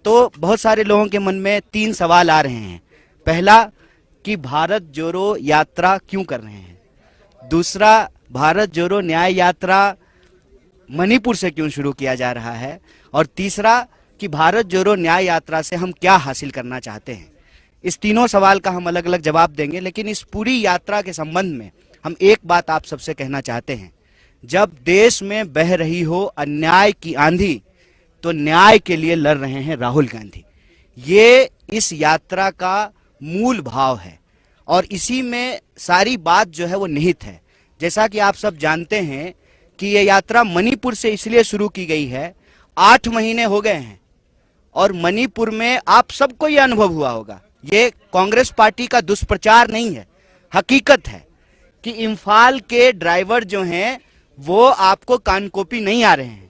तो बहुत सारे लोगों के मन में तीन सवाल आ रहे हैं। पहला कि भारत जोड़ो यात्रा क्यों कर रहे हैं, दूसरा भारत जोड़ो न्याय यात्रा मणिपुर से क्यों शुरू किया जा रहा है, और तीसरा कि भारत जोड़ो न्याय यात्रा से हम क्या हासिल करना चाहते हैं। इस तीनों सवाल का हम अलग अलग जवाब देंगे, लेकिन इस पूरी यात्रा के संबंध में हम एक बात आप सबसे कहना चाहते हैं। जब देश में बह रही हो अन्याय की आंधी, तो न्याय के लिए लड़ रहे हैं राहुल गांधी। ये इस यात्रा का मूल भाव है और इसी में सारी बात जो है वो निहित है। जैसा कि आप सब जानते हैं कि ये यात्रा मणिपुर से इसलिए शुरू की गई है, 8 महीने हो गए हैं और मणिपुर में आप सबको ये अनुभव हुआ होगा, ये कांग्रेस पार्टी का दुष्प्रचार नहीं है, हकीकत है कि इम्फाल के ड्राइवर जो हैं वो आपको कानकोपी नहीं आ रहे हैं।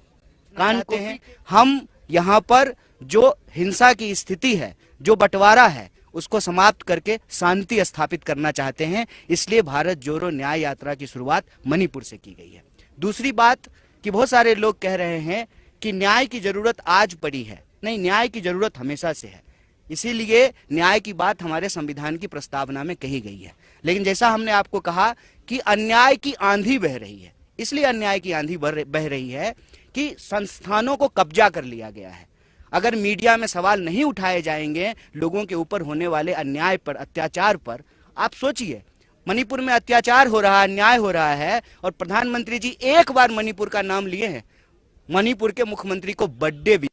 कानकोपी हैं हम यहाँ पर जो हिंसा की स्थिति है, जो बंटवारा है, उसको समाप्त करके शांति स्थापित करना चाहते हैं। इसलिए भारत जोड़ो न्याय यात्रा की शुरुआत मणिपुर से की गई है। दूसरी बात कि बहुत सारे लोग कह रहे हैं कि न्याय की जरूरत आज पड़ी है। नहीं, न्याय की जरूरत हमेशा से है, इसीलिए न्याय की बात हमारे संविधान की प्रस्तावना में कही गई है। लेकिन जैसा हमने आपको कहा कि अन्याय की आंधी बह रही है, इसलिए अन्याय की आंधी बह रही है कि संस्थानों को कब्जा कर लिया गया है। अगर मीडिया में सवाल नहीं उठाए जाएंगे लोगों के ऊपर होने वाले अन्याय पर, अत्याचार पर, आप सोचिए मणिपुर में अत्याचार हो रहा है, अन्याय हो रहा है और प्रधानमंत्री जी एक बार मणिपुर का नाम लिए हैं, मणिपुर के मुख्यमंत्री को बर्थडे भी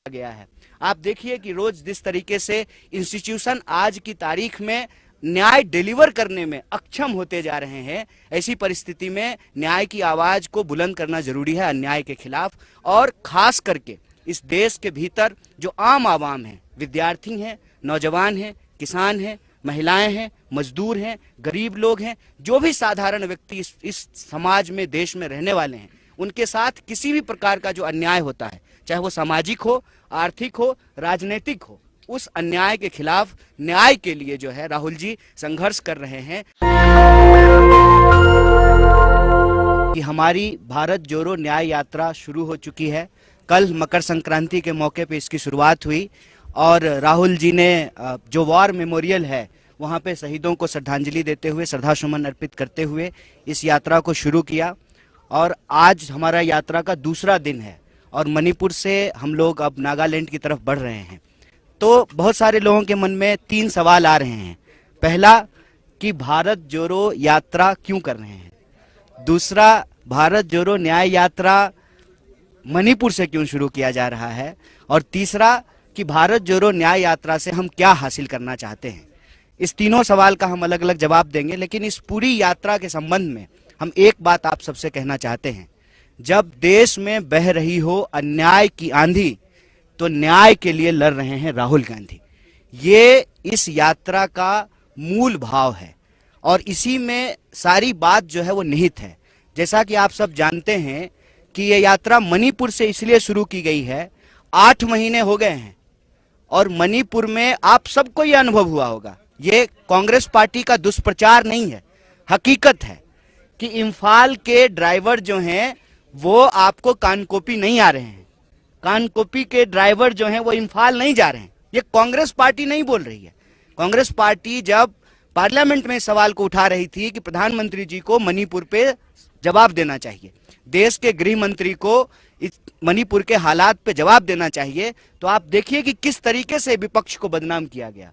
गया है। आप देखिए कि रोज जिस तरीके से इंस्टीट्यूशन आज की तारीख में न्याय डिलीवर करने में अक्षम होते जा रहे हैं, ऐसी परिस्थिति में न्याय की आवाज को बुलंद करना जरूरी है अन्याय के खिलाफ। और खास करके इस देश के भीतर जो आम आवाम है, विद्यार्थी हैं, नौजवान हैं, किसान हैं, महिलाएं हैं, मजदूर हैं, गरीब लोग हैं, जो भी साधारण व्यक्ति इस समाज में, देश में रहने वाले हैं, उनके साथ किसी भी प्रकार का जो अन्याय होता है, चाहे वो सामाजिक हो, आर्थिक हो, राजनीतिक हो, उस अन्याय के खिलाफ न्याय के लिए जो है राहुल जी संघर्ष कर रहे हैं। कि हमारी भारत जोड़ो न्याय यात्रा शुरू हो चुकी है। कल मकर संक्रांति के मौके पे इसकी शुरुआत हुई और राहुल जी ने जो वॉर मेमोरियल है वहाँ पे शहीदों को श्रद्धांजलि देते हुए, श्रद्धासुमन अर्पित करते हुए इस यात्रा को शुरू किया। और आज हमारा यात्रा का दूसरा दिन है और मणिपुर से हम लोग अब नागालैंड की तरफ बढ़ रहे हैं। तो बहुत सारे लोगों के मन में तीन सवाल आ रहे हैं। पहला कि भारत जोड़ो यात्रा क्यों कर रहे हैं, दूसरा भारत जोड़ो न्याय यात्रा मणिपुर से क्यों शुरू किया जा रहा है, और तीसरा कि भारत जोड़ो न्याय यात्रा से हम क्या हासिल करना चाहते हैं। इस तीनों सवाल का हम अलग अलग जवाब देंगे, लेकिन इस पूरी यात्रा के संबंध में हम एक बात आप सबसे कहना चाहते हैं। जब देश में बह रही हो अन्याय की आंधी, तो न्याय के लिए लड़ रहे हैं राहुल गांधी। ये इस यात्रा का मूल भाव है और इसी में सारी बात जो है वो निहित है। जैसा कि आप सब जानते हैं कि ये यात्रा मणिपुर से इसलिए शुरू की गई है, 8 महीने हो गए हैं और मणिपुर में आप सबको ये अनुभव हुआ होगा, ये कांग्रेस पार्टी का दुष्प्रचार नहीं है, हकीकत है कि इम्फाल के ड्राइवर जो हैं वो आपको कानकोपी नहीं आ रहे हैं। कानकोपी के ड्राइवर जो हैं वो इम्फाल नहीं जा रहे हैं। ये कांग्रेस पार्टी नहीं बोल रही है। कांग्रेस पार्टी जब पार्लियामेंट में सवाल को उठा रही थी कि प्रधानमंत्री जी को मणिपुर पे जवाब देना चाहिए, देश के गृह मंत्री को इस मणिपुर के हालात पे जवाब देना चाहिए, तो आप देखिए कि किस तरीके से विपक्ष को बदनाम किया गया।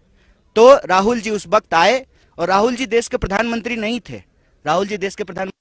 तो राहुल जी उस वक्त आए और राहुल जी देश के प्रधानमंत्री नहीं थे। राहुल जी देश के प्रधानमंत्री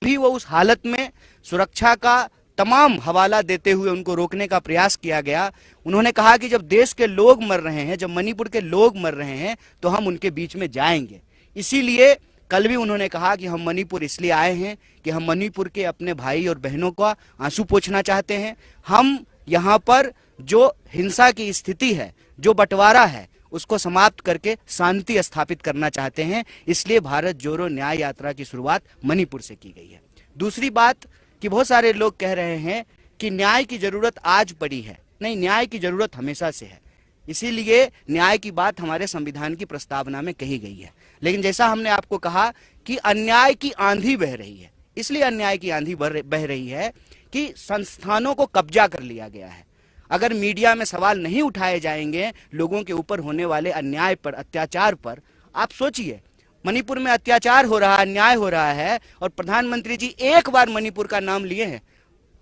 भी वो उस हालत में सुरक्षा का तमाम हवाला देते हुए उनको रोकने का प्रयास किया गया। उन्होंने कहा कि जब देश के लोग मर रहे हैं, जब मणिपुर के लोग मर रहे हैं, तो हम उनके बीच में जाएंगे। इसीलिए कल भी उन्होंने कहा कि हम मणिपुर इसलिए आए हैं कि हम मणिपुर के अपने भाई और बहनों का आंसू पोंछना चाहते हैं। हम यहाँ पर जो हिंसा की स्थिति है, जो बंटवारा है, उसको समाप्त करके शांति स्थापित करना चाहते हैं। इसलिए भारत जोड़ो न्याय यात्रा की शुरुआत मणिपुर से की गई है। दूसरी बात कि बहुत सारे लोग कह रहे हैं कि न्याय की जरूरत आज पड़ी है। नहीं, न्याय की जरूरत हमेशा से है, इसीलिए न्याय की बात हमारे संविधान की प्रस्तावना में कही गई है। लेकिन जैसा हमने आपको कहा कि अन्याय की आंधी बह रही है, इसलिए अन्याय की आंधी बह रही है कि संस्थानों को कब्जा कर लिया गया है। अगर मीडिया में सवाल नहीं उठाए जाएंगे लोगों के ऊपर होने वाले अन्याय पर, अत्याचार पर, आप सोचिए मणिपुर में अत्याचार हो रहा है, अन्याय हो रहा है, और प्रधानमंत्री जी एक बार मणिपुर का नाम लिए हैं,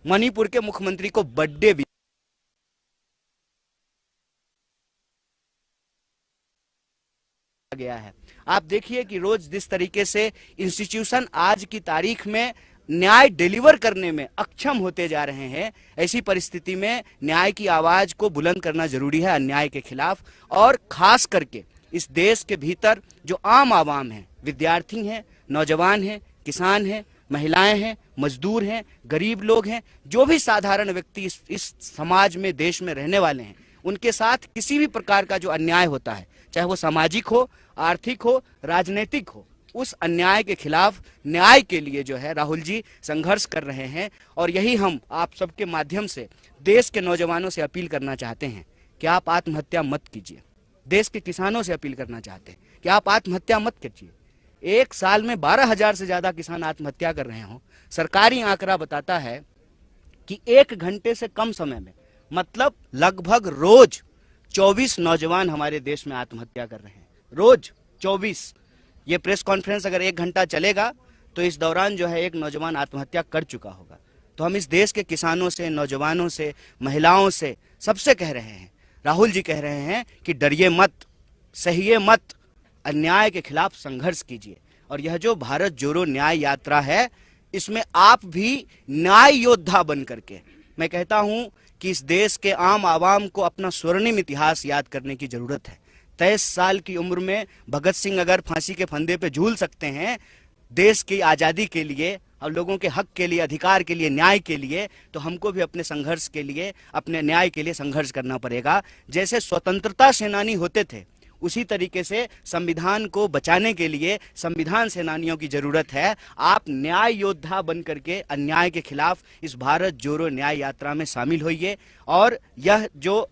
मणिपुर के मुख्यमंत्री को बर्थडे भी गया है। आप देखिए कि रोज जिस तरीके से इंस्टीट्यूशन आज की तारीख में न्याय डिलीवर करने में अक्षम होते जा रहे हैं, ऐसी परिस्थिति में न्याय की आवाज को बुलंद करना जरूरी है अन्याय के खिलाफ। और खास करके इस देश के भीतर जो आम आवाम है, विद्यार्थी हैं, नौजवान हैं, किसान हैं, महिलाएं हैं, मजदूर हैं, गरीब लोग हैं, जो भी साधारण व्यक्ति इस समाज में, देश में रहने वाले हैं, उनके साथ किसी भी प्रकार का जो अन्याय होता है, चाहे वो सामाजिक हो, आर्थिक हो, राजनीतिक हो, उस अन्याय के खिलाफ न्याय के लिए जो है राहुल जी संघर्ष कर रहे हैं। और यही हम आप सबके माध्यम से देश के नौजवानों से अपील करना चाहते हैं कि आप आत्महत्या मत कीजिए। देश के किसानों से अपील करना चाहते हैं कि आप आत्महत्या मत कीजिए। एक साल में 12,000 से ज्यादा किसान आत्महत्या कर रहे हों। सरकारी आंकड़ा बताता है कि 1 घंटे से कम समय में, मतलब लगभग रोज 24 नौजवान हमारे देश में आत्महत्या कर रहे हैं। रोज 24। ये प्रेस कॉन्फ्रेंस अगर 1 घंटा चलेगा तो इस दौरान जो है एक नौजवान आत्महत्या कर चुका होगा। तो हम इस देश के किसानों से, नौजवानों से, महिलाओं से, सबसे कह रहे हैं, राहुल जी कह रहे हैं कि डरिए मत, सहिए मत, अन्याय के खिलाफ संघर्ष कीजिए। और यह जो भारत जोड़ो न्याय यात्रा है, इसमें आप भी न्याय योद्धा बन करके, मैं कहता हूं कि इस देश के आम आवाम को अपना स्वर्णिम इतिहास याद करने की जरूरत है। 23 साल की उम्र में भगत सिंह अगर फांसी के फंदे पे झूल सकते हैं देश की आजादी के लिए और लोगों के हक के लिए, अधिकार के लिए, न्याय के लिए, तो हमको भी अपने संघर्ष के लिए, अपने न्याय के लिए संघर्ष करना पड़ेगा। जैसे स्वतंत्रता सेनानी होते थे, उसी तरीके से संविधान को बचाने के लिए संविधान सेनानियों की जरूरत है। आप न्याय योद्धा बन करके अन्याय के खिलाफ इस भारत जोड़ो न्याय यात्रा में शामिल होइए। और यह जो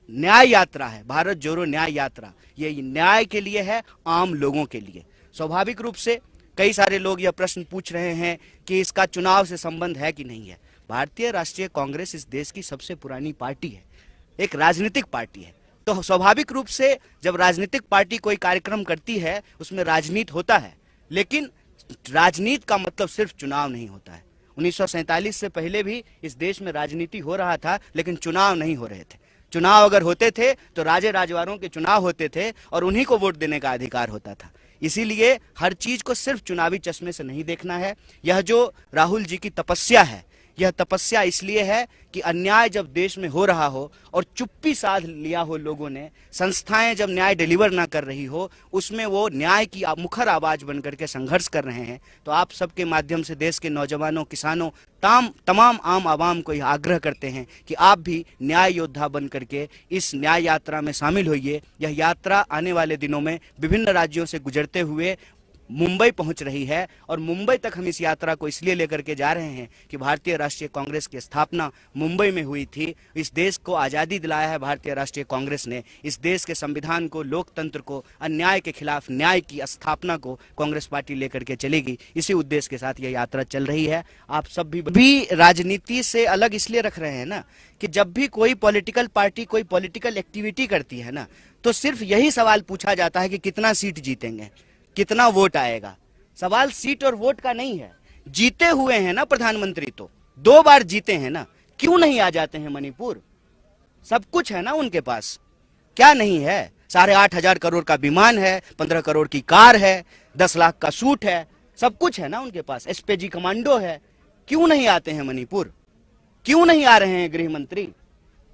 न्याय यात्रा है, भारत जोड़ो न्याय यात्रा, ये न्याय के लिए है, आम लोगों के लिए। स्वाभाविक रूप से कई सारे लोग यह प्रश्न पूछ रहे हैं कि इसका चुनाव से संबंध है कि नहीं है। भारतीय राष्ट्रीय कांग्रेस इस देश की सबसे पुरानी पार्टी है, एक राजनीतिक पार्टी है। तो स्वाभाविक रूप से जब राजनीतिक पार्टी कोई कार्यक्रम करती है उसमें राजनीति होता है, लेकिन राजनीति का मतलब सिर्फ चुनाव नहीं होता है। 1947 से पहले भी इस देश में राजनीति हो रहा था, लेकिन चुनाव नहीं हो रहे थे। चुनाव अगर होते थे तो राजे राजवारों के चुनाव होते थे और उन्हीं को वोट देने का अधिकार होता था। इसीलिए हर चीज को सिर्फ चुनावी चश्मे से नहीं देखना है। यह जो राहुल जी की तपस्या है, यह तपस्या इसलिए है कि अन्याय जब देश में हो रहा हो और चुप्पी साध लिया हो लोगों ने, संस्थाएं जब न्याय डिलीवर ना कर रही हो, उसमें वो न्याय की मुखर आवाज बन करके संघर्ष कर रहे हैं। तो आप सबके माध्यम से देश के नौजवानों, किसानों, तमाम आम आवाम को यह आग्रह करते हैं कि आप भी न्याय योद्धा बन करके इस न्याय यात्रा में शामिल होइए। यह यात्रा आने वाले दिनों में विभिन्न राज्यों से गुजरते हुए मुंबई पहुंच रही है। और मुंबई तक हम इस यात्रा को इसलिए लेकर के जा रहे हैं कि भारतीय राष्ट्रीय कांग्रेस की स्थापना मुंबई में हुई थी। इस देश को आज़ादी दिलाया है भारतीय राष्ट्रीय कांग्रेस ने। इस देश के संविधान को, लोकतंत्र को, अन्याय के खिलाफ न्याय की स्थापना को कांग्रेस पार्टी लेकर के चलेगी। इसी उद्देश्य के साथ यह यात्रा चल रही है। आप सब भी राजनीति से अलग इसलिए रख रहे हैं ना कि जब भी कोई पॉलिटिकल पार्टी कोई पॉलिटिकल एक्टिविटी करती है ना, तो सिर्फ यही सवाल पूछा जाता है कि कितना सीट जीतेंगे, कितना वोट आएगा। सवाल सीट और वोट का नहीं है। जीते हुए हैं ना प्रधानमंत्री, तो 2 बार जीते हैं ना, क्यों नहीं आ जाते हैं मणिपुर? सब कुछ है ना उनके पास, क्या नहीं है? 8,500 करोड़ का विमान है, 15 करोड़ की कार है, 10 लाख का सूट है, सब कुछ है ना उनके पास। एसपीजी कमांडो है, क्यों नहीं आते हैं मणिपुर? क्यों नहीं आ रहे हैं गृह मंत्री?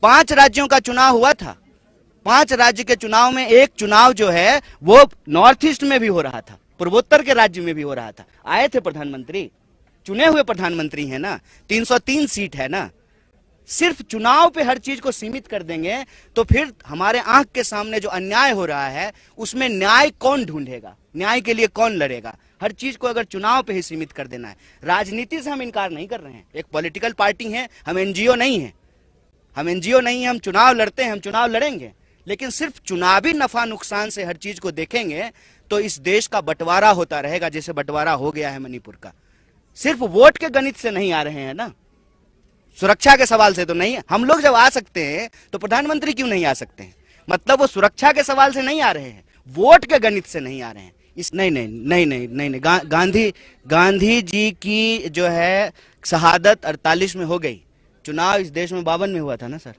5 राज्यों का चुनाव हुआ था। 5 राज्य के चुनाव में एक चुनाव जो है वो नॉर्थ ईस्ट में भी हो रहा था, पूर्वोत्तर के राज्य में भी हो रहा था। आए थे प्रधानमंत्री, चुने हुए प्रधानमंत्री है ना, 303 सीट है ना। सिर्फ चुनाव पे हर चीज को सीमित कर देंगे तो फिर हमारे आंख के सामने जो अन्याय हो रहा है उसमें न्याय कौन ढूंढेगा, न्याय के लिए कौन लड़ेगा? हर चीज को अगर चुनाव पे ही सीमित कर देना है। राजनीति से हम इनकार नहीं कर रहे हैं, एक पॉलिटिकल पार्टी है, हम एनजीओ नहीं है, हम चुनाव लड़ते हैं, हम चुनाव लड़ेंगे, लेकिन सिर्फ चुनावी नफा नुकसान से हर चीज को देखेंगे तो इस देश का बंटवारा होता रहेगा, जैसे बंटवारा हो गया है मणिपुर का। सिर्फ वोट के गणित से नहीं आ रहे हैं ना, सुरक्षा के सवाल से तो नहीं है। हम लोग जब आ सकते हैं तो प्रधानमंत्री क्यों नहीं आ सकते हैं? मतलब वो सुरक्षा के सवाल से नहीं आ रहे हैं, वोट के गणित से नहीं आ रहे हैं। इस नहीं नहीं नहीं नहीं नहीं, नहीं। गांधी जी की जो है शहादत 48 में हो गई, चुनाव इस देश में 52 में हुआ था ना सर।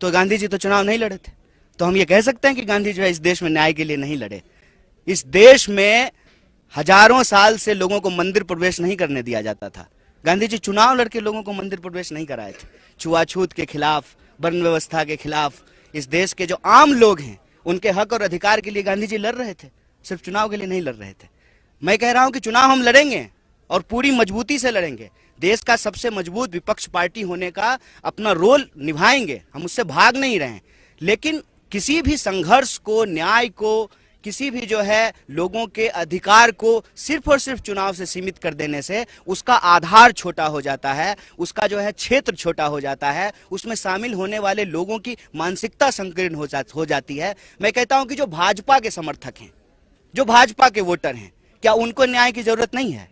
तो गांधी जी तो चुनाव नहीं लड़े थे, तो हम ये कह सकते हैं कि गांधी जो है इस देश में न्याय के लिए नहीं लड़े। इस देश में हजारों साल से लोगों को मंदिर प्रवेश नहीं करने दिया जाता था, गांधी जी चुनाव लड़के लोगों को मंदिर प्रवेश नहीं कराए थे। छुआछूत के खिलाफ, वर्ण व्यवस्था के खिलाफ, इस देश के जो आम लोग हैं उनके हक और अधिकार के लिए गांधी जी लड़ रहे थे, सिर्फ चुनाव के लिए नहीं लड़ रहे थे। मैं कह रहा हूं कि चुनाव हम लड़ेंगे और पूरी मजबूती से लड़ेंगे। देश का सबसे मजबूत विपक्ष पार्टी होने का अपना रोल निभाएंगे, हम उससे भाग नहीं रहे हैं। लेकिन किसी भी संघर्ष को, न्याय को, किसी भी जो है लोगों के अधिकार को सिर्फ और सिर्फ चुनाव से सीमित कर देने से उसका आधार छोटा हो जाता है, उसका जो है क्षेत्र छोटा हो जाता है, उसमें शामिल होने वाले लोगों की मानसिकता संकीर्ण हो जाती है। मैं कहता हूं कि जो भाजपा के समर्थक हैं, जो भाजपा के वोटर हैं, क्या उनको न्याय की जरूरत नहीं है?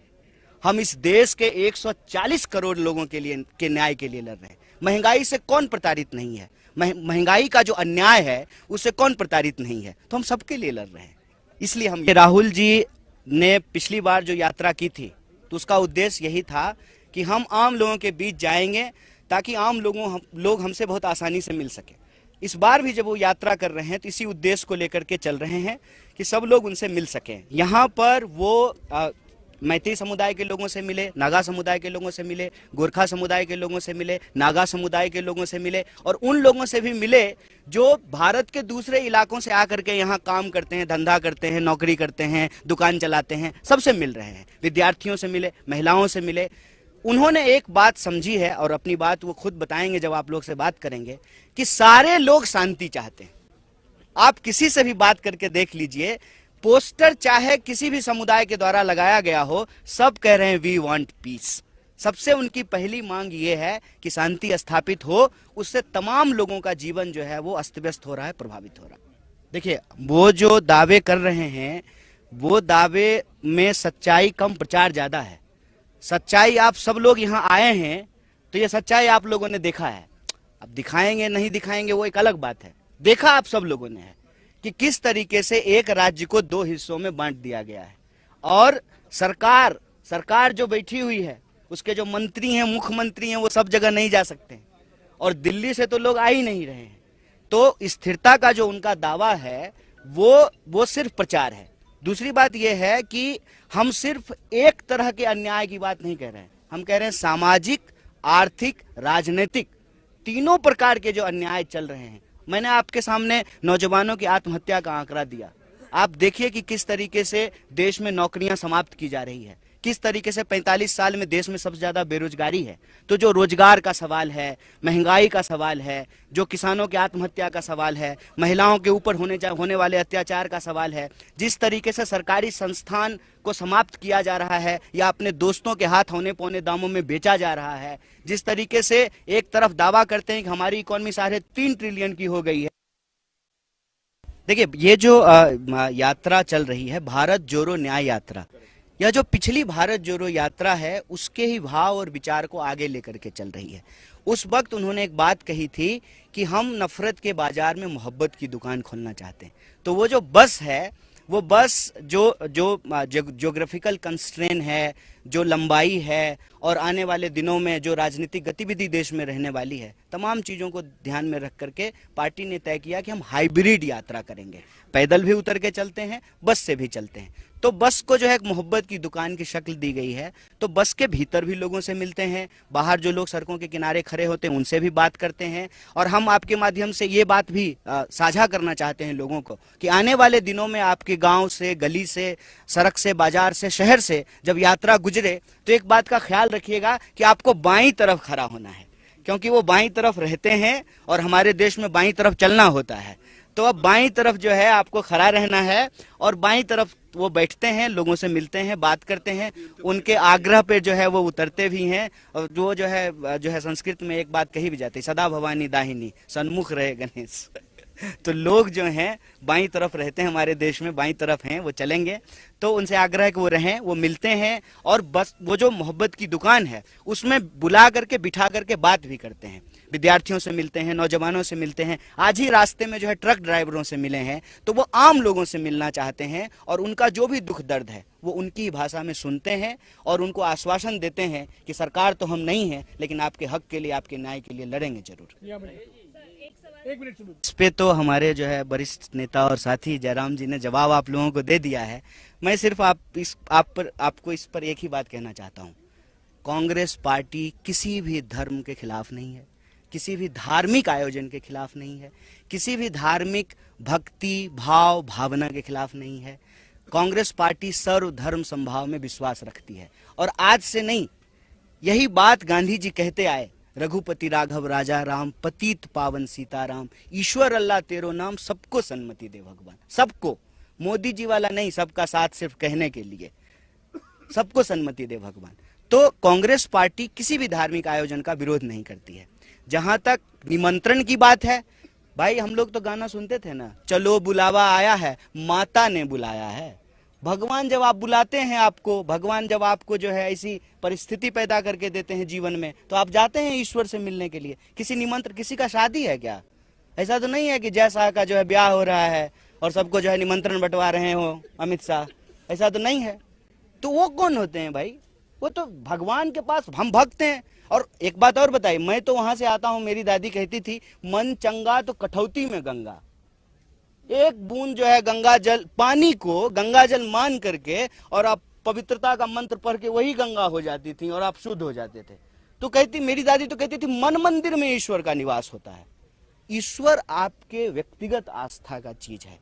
हम इस देश के 140 करोड़ लोगों के लिए के न्याय के लिए लड़ रहे हैं। महंगाई से कौन प्रताड़ित नहीं है? महंगाई का जो अन्याय है उससे कौन प्रताड़ित नहीं है? तो हम सबके लिए लड़ रहे हैं। इसलिए हम, राहुल जी ने पिछली बार जो यात्रा की थी तो उसका उद्देश्य यही था कि हम आम लोगों के बीच जाएंगे ताकि आम लोग हमसे बहुत आसानी से मिल सके। इस बार भी जब वो यात्रा कर रहे हैं तो इसी उद्देश्य को लेकर के चल रहे हैं कि सब लोग उनसे मिल सकें। यहाँ पर वो मैती समुदाय के लोगों से मिले, नागा समुदाय के लोगों से मिले, गोरखा समुदाय के लोगों से मिले, नागा समुदाय के लोगों से मिले और उन लोगों से भी मिले जो भारत के दूसरे इलाकों से आकर के यहाँ काम करते हैं, धंधा करते हैं, नौकरी करते हैं, दुकान चलाते हैं, सबसे मिल रहे हैं। विद्यार्थियों से मिले, महिलाओं से मिले। उन्होंने एक बात समझी है और अपनी बात वो खुद बताएंगे जब आप लोग से बात करेंगे कि सारे लोग शांति चाहते हैं। आप किसी से भी बात करके देख लीजिए, पोस्टर चाहे किसी भी समुदाय के द्वारा लगाया गया हो, सब कह रहे हैं वी वांट पीस। सबसे उनकी पहली मांग ये है कि शांति स्थापित हो, उससे तमाम लोगों का जीवन जो है वो अस्त व्यस्त हो रहा है, प्रभावित हो रहा है। देखिए, वो जो दावे कर रहे हैं वो दावे में सच्चाई कम, प्रचार ज्यादा है। सच्चाई, आप सब लोग यहाँ आए हैं तो ये सच्चाई आप लोगों ने देखा है। अब दिखाएंगे नहीं दिखाएंगे वो एक अलग बात है। देखा आप सब लोगों ने है कि किस तरीके से एक राज्य को 2 हिस्सों में बांट दिया गया है और सरकार जो बैठी हुई है, उसके जो मंत्री हैं, मुख्यमंत्री हैं, वो सब जगह नहीं जा सकते और दिल्ली से तो लोग आ ही नहीं रहे हैं। तो स्थिरता का जो उनका दावा है वो सिर्फ प्रचार है। दूसरी बात यह है कि हम सिर्फ एक तरह के अन्याय की बात नहीं कह रहे हैं, हम कह रहे हैं सामाजिक, आर्थिक, राजनीतिक, तीनों प्रकार के जो अन्याय चल रहे हैं। मैंने आपके सामने नौजवानों की आत्महत्या का आंकड़ा दिया। आप देखिए कि किस तरीके से देश में नौकरियां समाप्त की जा रही है, किस तरीके से 45 साल में देश में सबसे ज्यादा बेरोजगारी है। तो जो रोजगार का सवाल है, महंगाई का सवाल है, जो किसानों की आत्महत्या का सवाल है, महिलाओं के ऊपर होने वाले अत्याचार का सवाल है, जिस तरीके से सरकारी संस्थान को समाप्त किया जा रहा है या अपने दोस्तों के हाथ होने पौने दामों में बेचा जा रहा है, जिस तरीके से एक तरफ दावा करते हैं कि हमारी इकोनॉमी 3.5 ट्रिलियन की हो गई है। देखिए, ये जो यात्रा चल रही है, भारत जोड़ो न्याय यात्रा, यह जो पिछली भारत जोड़ो यात्रा है उसके ही भाव और विचार को आगे लेकर के चल रही है। उस वक्त उन्होंने एक बात कही थी कि हम नफरत के बाजार में मोहब्बत की दुकान खोलना चाहते हैं। तो वो जो बस है, वो बस जो ज्योग्राफिकल कंस्ट्रेन है, जो लंबाई है और आने वाले दिनों में जो राजनीतिक गतिविधि देश में रहने वाली है, तमाम चीज़ों को ध्यान में रख करके पार्टी ने तय किया कि हम हाइब्रिड यात्रा करेंगे। पैदल भी उतर के चलते हैं, बस से भी चलते हैं। तो बस को जो है एक मोहब्बत की दुकान की शक्ल दी गई है। तो बस के भीतर भी लोगों से मिलते हैं, बाहर जो लोग सड़कों के किनारे खड़े होते हैं उनसे भी बात करते हैं। और हम आपके माध्यम से ये बात भी साझा करना चाहते हैं लोगों को कि आने वाले दिनों में आपके गांव से, गली से, सड़क से, बाजार से, शहर से जब यात्रा गुजरे तो एक बात का ख्याल रखिएगा कि आपको बाईं तरफ खड़ा होना है, क्योंकि वो बाईं तरफ रहते हैं और हमारे देश में बाईं तरफ चलना होता है। तो अब बाईं तरफ जो है आपको खड़ा रहना है और बाईं तरफ वो बैठते हैं, लोगों से मिलते हैं, बात करते हैं, उनके आग्रह पे जो है वो उतरते भी हैं। और वो जो है संस्कृत में एक बात कही भी जाती है, सदा भवानी दाहिनी, सन्मुख रहे गणेश। तो लोग जो हैं बाईं तरफ रहते हैं, हमारे देश में बाईं तरफ हैं, वो चलेंगे। तो उनसे आग्रह है कि वो रहें, वो मिलते हैं और बस वो जो मोहब्बत की दुकान है उसमें बुला करके बिठा करके बात भी करते हैं। विद्यार्थियों से मिलते हैं, नौजवानों से मिलते हैं। आज ही रास्ते में जो है ट्रक ड्राइवरों से मिले हैं, तो वो आम लोगों से मिलना चाहते हैं और उनका जो भी दुख दर्द है वो उनकी भाषा में सुनते हैं और उनको आश्वासन देते हैं कि सरकार तो हम नहीं है, लेकिन आपके हक के लिए, आपके न्याय के लिए लड़ेंगे जरूर। इस पे तो हमारे जो है वरिष्ठ नेता और साथी जयराम जी ने जवाब आप लोगों को दे दिया है। मैं सिर्फ आपको इस पर एक ही बात कहना चाहता हूँ। कांग्रेस पार्टी किसी भी धर्म के खिलाफ नहीं है, किसी भी धार्मिक आयोजन के खिलाफ नहीं है, किसी भी धार्मिक भक्ति भाव भावना के खिलाफ नहीं है। कांग्रेस पार्टी सर्वधर्म समभाव में विश्वास रखती है और आज से नहीं, यही बात गांधी जी कहते आए, रघुपति राघव राजा राम, पतित पावन सीताराम, ईश्वर अल्लाह तेरो नाम, सबको सन्मति दे भगवान। सबको, मोदी जी वाला नहीं, सबका साथ सिर्फ कहने के लिए, सबको सन्मति दे भगवान। तो कांग्रेस पार्टी किसी भी धार्मिक आयोजन का विरोध नहीं करती है। जहां तक निमंत्रण की बात है, भाई हम लोग तो गाना सुनते थे ना, चलो बुलावा आया है, माता ने बुलाया है। भगवान जब आप बुलाते हैं आपको, भगवान जब आपको जो है ऐसी परिस्थिति पैदा करके देते हैं जीवन में, तो आप जाते हैं ईश्वर से मिलने के लिए। किसी निमंत्रण, किसी का शादी है क्या? ऐसा तो नहीं है कि जय शाह का जो है ब्याह हो रहा है और सबको जो है निमंत्रण बंटवा रहे हो अमित शाह, ऐसा तो नहीं है। तो वो कौन होते हैं भाई? वो तो भगवान के पास हम भक्त हैं। और एक बात और बताइए, मैं तो वहां से आता हूं, मेरी दादी कहती थी मन चंगा तो कठौती में गंगा। एक बूंद जो है गंगा जल, पानी को गंगा जल मान करके और आप पवित्रता का मंत्र पढ़ के वही गंगा हो जाती थी और आप शुद्ध हो जाते थे। तो कहती, मेरी दादी तो कहती थी मन मंदिर में ईश्वर का निवास होता है। ईश्वर आपके व्यक्तिगत आस्था का चीज है,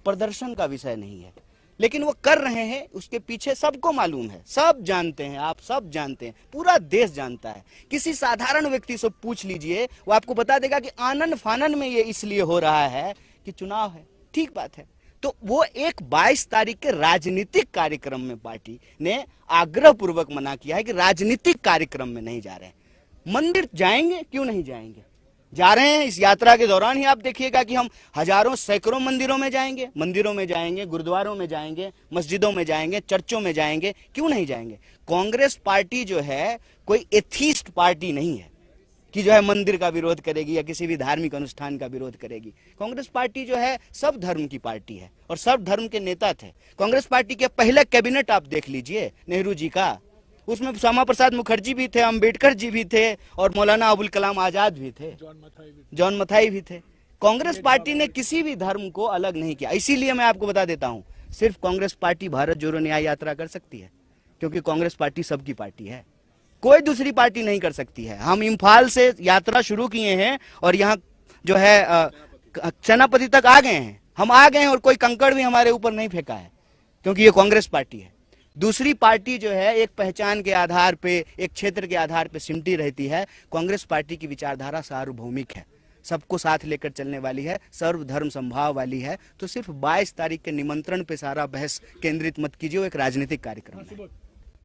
प्रदर्शन का विषय नहीं है। लेकिन वो कर रहे हैं, उसके पीछे सबको मालूम है, सब जानते हैं, आप सब जानते हैं, पूरा देश जानता है। किसी साधारण व्यक्ति से पूछ लीजिए, वो आपको बता देगा कि आनन फानन में ये इसलिए हो रहा है कि चुनाव है। ठीक बात है। तो वो एक 22 तारीख के राजनीतिक कार्यक्रम में पार्टी ने आग्रह पूर्वक मना किया है कि राजनीतिक कार्यक्रम में नहीं जा रहे हैं। मंदिर जाएंगे, क्यों नहीं जाएंगे, जा रहे हैं। इस यात्रा के दौरान ही आप देखिएगा कि हम हजारों सैकड़ों मंदिरों में जाएंगे, गुरुद्वारों में जाएंगे, मस्जिदों में जाएंगे, चर्चों में जाएंगे, क्यों नहीं जाएंगे। कांग्रेस पार्टी जो है कोई एथीस्ट पार्टी नहीं है कि जो है मंदिर का विरोध करेगी या किसी भी धार्मिक अनुष्ठान का विरोध करेगी। कांग्रेस पार्टी जो है सब धर्म की पार्टी है और सब धर्म के नेता थे। कांग्रेस पार्टी के पहले कैबिनेट आप देख लीजिए नेहरू जी का, उसमें श्यामा प्रसाद मुखर्जी भी थे, अंबेडकर जी भी थे और मौलाना अबुल कलाम आजाद भी थे, जॉन मथाई भी थे। कांग्रेस पार्टी ने किसी भी धर्म को अलग नहीं किया। इसीलिए मैं आपको बता देता हूं, सिर्फ कांग्रेस पार्टी भारत जोड़ो न्याय यात्रा कर सकती है, क्योंकि कांग्रेस पार्टी सबकी पार्टी है, कोई दूसरी पार्टी नहीं कर सकती है। हम इम्फाल से यात्रा शुरू किए हैं और यहाँ जो है सेनापति तक आ गए हैं, हम आ गए हैं और कोई कंकड़ भी हमारे ऊपर नहीं फेंका है, क्योंकि ये कांग्रेस पार्टी है। दूसरी पार्टी जो है एक पहचान के आधार पे, एक क्षेत्र के आधार पे सिमटी रहती है। कांग्रेस पार्टी की विचारधारा सार्वभौमिक है, सबको साथ लेकर चलने वाली है, सर्वधर्म समभाव वाली है। तो सिर्फ 22 तारीख के निमंत्रण पे सारा बहस केंद्रित मत कीजिए, एक राजनीतिक कार्यक्रम है।